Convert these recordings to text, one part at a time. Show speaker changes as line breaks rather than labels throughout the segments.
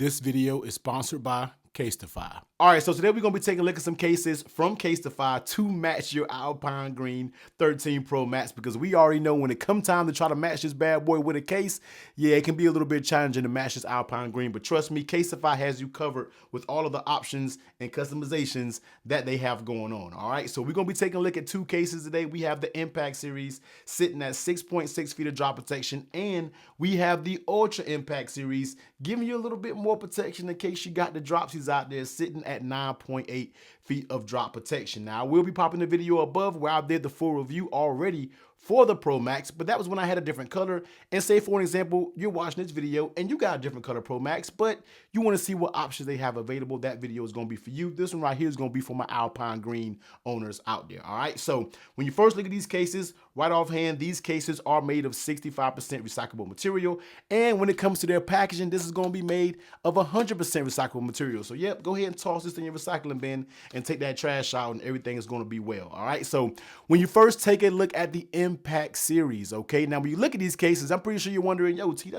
This video is sponsored by Casetify. All right, so today we're gonna be taking a look at some cases from Casetify to match your Alpine Green 13 Pro Max, because we already know when it comes time to try to match this bad boy with a case, yeah, it can be a little bit challenging to match this Alpine Green, but trust me, Casetify has you covered with all of the options and customizations that they have going on. All right, so we're gonna be taking a look at two cases today. We have the Impact Series sitting at 6.6 feet of drop protection, and we have the Ultra Impact Series giving you a little bit more protection in case you got the dropsies out there, sitting at 9.8 feet of drop protection. Now, I will be popping the video above where I did the full review already for the Pro Max, but that was when I had a different color. And say, for an example, you're watching this video and you got a different color Pro Max, but you want to see what options they have available. That video is going to be for you. This one right here is going to be for my Alpine Green owners out there. All right, so when you first look at these cases, right offhand, these cases are made of 65% recyclable material. And when it comes to their packaging, this is going to be made of 100% recyclable material. So yep, go ahead and toss this in your recycling bin and take that trash out, and everything is going to be well. All right, so when you first take a look at the Impact Series, okay, now when you look at these cases, I'm pretty sure you're wondering, yo, T,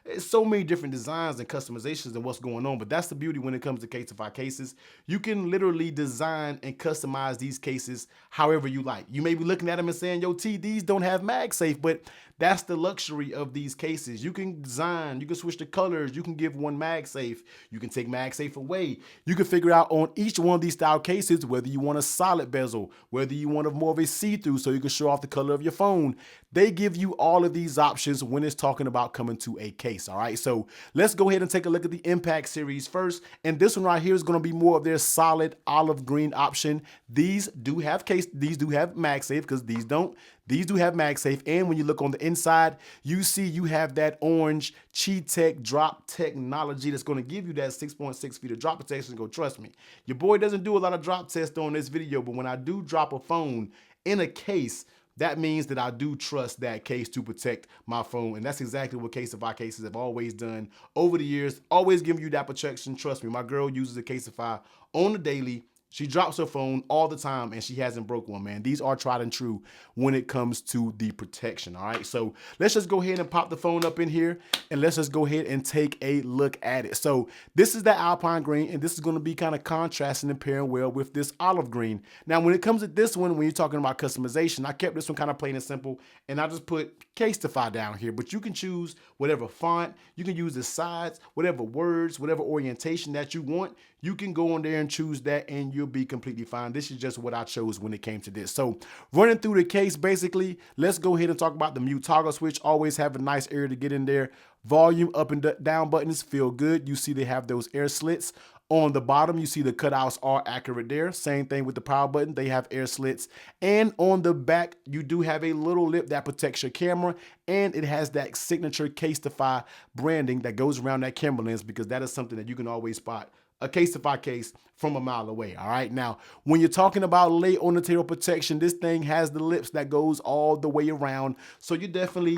it's so many different designs and customizations and what's going on, but that's the beauty when it comes to Casetify cases. You can literally design and customize these cases however you like. You may be looking at them and saying, yo, T, these don't have MagSafe, but that's the luxury of these cases. You can design, you can switch the colors, you can give one MagSafe, you can take MagSafe away. You can figure out on each one of these style cases whether you want a solid bezel, whether you want more of a see-through so you can show off the color of your phone. They give you all of these options when it's talking about coming to a case. All right, so let's go ahead and take a look at the Impact Series first. And this one right here is going to be more of their solid olive green option. These do have MagSafe, because these don't. These do have MagSafe, and when you look on the inside, you see you have that orange Chi-Tech drop technology that's going to give you that 6.6 feet of drop protection. Go, trust me, your boy doesn't do a lot of drop tests on this video, but when I do drop a phone in a case, that means that I do trust that case to protect my phone. And that's exactly what Casetify cases have always done over the years, always giving you that protection. Trust me, my girl uses a Casetify on the daily. She drops her phone all the time and she hasn't broke one, man. These are tried and true when it comes to the protection, all right? So let's just go ahead and pop the phone up in here and let's just go ahead and take a look at it. So this is the Alpine Green, and this is gonna be kind of contrasting and pairing well with this olive green. Now, when it comes to this one, when you're talking about customization, I kept this one kind of plain and simple, and I just put Casetify down here, but you can choose whatever font, you can use the sides, whatever words, whatever orientation that you want. You can go on there and choose that and you'll be completely fine. This is just what I chose when it came to this. So running through the case, basically, let's go ahead and talk about the mute toggle switch. Always have a nice area to get in there. Volume up and down buttons feel good. You see they have those air slits. On the bottom, you see the cutouts are accurate there. Same thing with the power button. They have air slits. And on the back, you do have a little lip that protects your camera. And it has that signature Casetify branding that goes around that camera lens, because that is something that you can always spot a Casetify case from a mile away. All right, now when you're talking about lay on the table protection, this thing has the lips that goes all the way around, so you're definitely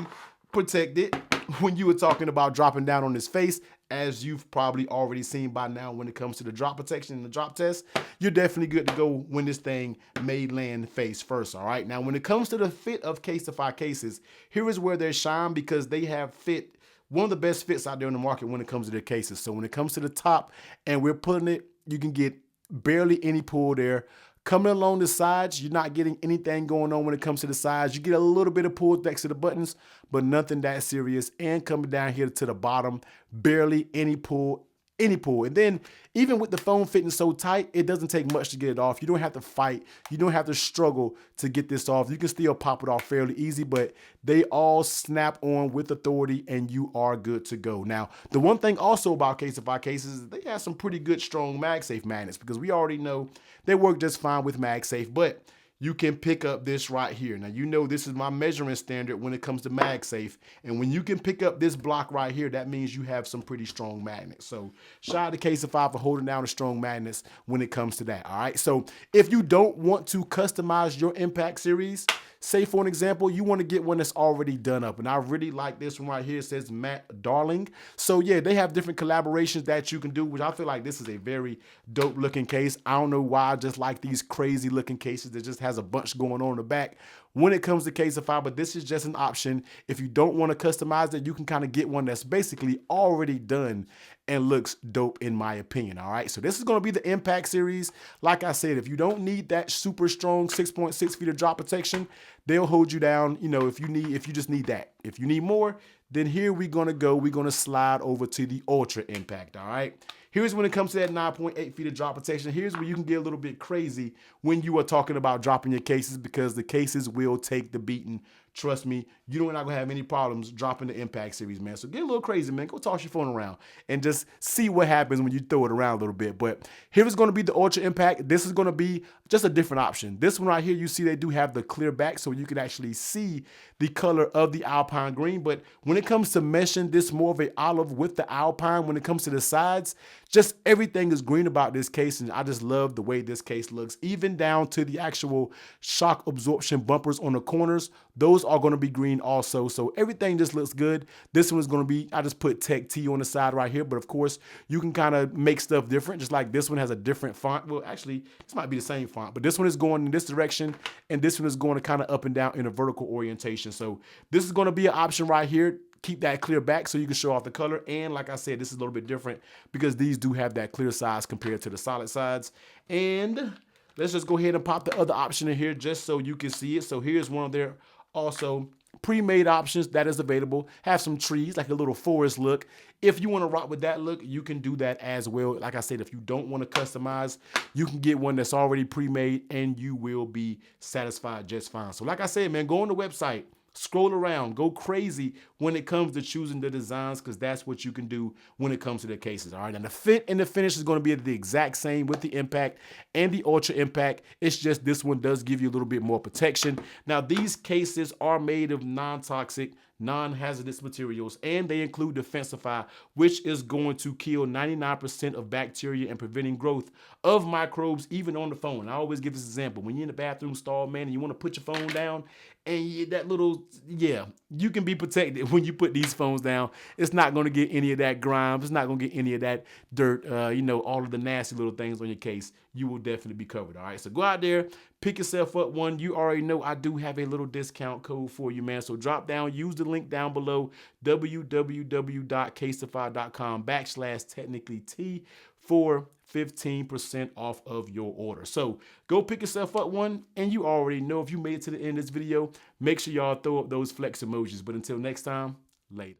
protected when you were talking about dropping down on his face. As you've probably already seen by now, when it comes to the drop protection and the drop test, you're definitely good to go when this thing may land face first. All right, now when it comes to the fit of Casetify cases, here is where they shine, because they have fit one of the best fits out there in the market when it comes to their cases. So when it comes to the top and we're pulling it, you can get barely any pull there. Coming along the sides, you're not getting anything going on when it comes to the sides. You get a little bit of pull next to the buttons, but nothing that serious. And coming down here to the bottom, barely any pull. And then even with the phone fitting so tight, it doesn't take much to get it off. You don't have to fight. You don't have to struggle to get this off. You can still pop it off fairly easy, but they all snap on with authority and you are good to go. Now, the one thing also about Casetify cases is they have some pretty good strong MagSafe magnets, because we already know they work just fine with MagSafe, but you can pick up this right here. Now, you know this is my measuring standard when it comes to MagSafe. And when you can pick up this block right here, that means you have some pretty strong magnets. So shout out to Casetify for holding down the strong magnets when it comes to that. All right, so if you don't want to customize your Impact Series, say for an example, you want to get one that's already done up. And I really like this one right here. It says Matt Darling. So yeah, they have different collaborations that you can do, which I feel like this is a very dope looking case. I don't know why I just like these crazy looking cases that just has a bunch going on in the back when it comes to Casetify, but this is just an option. If you don't want to customize it, you can kind of get one that's basically already done and looks dope in my opinion. All right, so this is going to be the Impact series. Like I said, if you don't need that super strong 6.6 feet of drop protection, they'll hold you down. You know, if you just need that. If you need more, then here we're going to go. We're going to slide over to the Ultra Impact. All right. Here's when it comes to that 9.8 feet of drop protection. Here's where you can get a little bit crazy when you are talking about dropping your cases, because the cases will take the beating. Trust me, you're not going to have any problems dropping the Impact series, man. So get a little crazy, man. Go toss your phone around and just see what happens when you throw it around a little bit. But here's going to be the Ultra Impact. This is going to be just a different option. This one right here, you see they do have the clear back, so you can actually see the color of the Alpine Green. But when it comes to meshing, this more of a olive with the Alpine. When it comes to the sides, just everything is green about this case, and I just love the way this case looks, even down to the actual shock absorption bumpers on the corners. Those are going to be green also, so everything just looks good. This one is going to be, I just put Tech T on the side right here, but of course you can kind of make stuff different, just like this one has a different font. Well, actually this might be the same font, but this one is going in this direction and this one is going to kind of up and down in a vertical orientation. So this is going to be an option right here. Keep that clear back so you can show off the color. And like I said, this is a little bit different because these do have that clear sides compared to the solid sides. And let's just go ahead and pop the other option in here just so you can see it. So here's one of their also pre-made options that is available. Have some trees, like a little forest look. If you want to rock with that look, you can do that as well. Like I said, if you don't want to customize, you can get one that's already pre-made and you will be satisfied just fine. So like I said, man, go on the website, scroll around, go crazy when it comes to choosing the designs, because that's what you can do when it comes to the cases. All right, and the fit and the finish is going to be the exact same with the Impact and the Ultra Impact. It's just this one does give you a little bit more protection. Now, these cases are made of non-toxic, non-hazardous materials, and they include Defensify, which is going to kill 99% of bacteria and preventing growth of microbes even on the phone. I always give this example. When you're in the bathroom stall, man, and you want to put your phone down, and that little, yeah, you can be protected when you put these phones down. It's not going to get any of that grime. It's not going to get any of that dirt, you know, all of the nasty little things on your case. You will definitely be covered. All right, so go out there, pick yourself up one. You already know I do have a little discount code for you, man. So drop down, use the link down below, www.casetify.com/technically-T for 15% off of your order. So go pick yourself up one, and you already know if you made it to the end of this video, make sure y'all throw up those flex emojis. But until next time, later.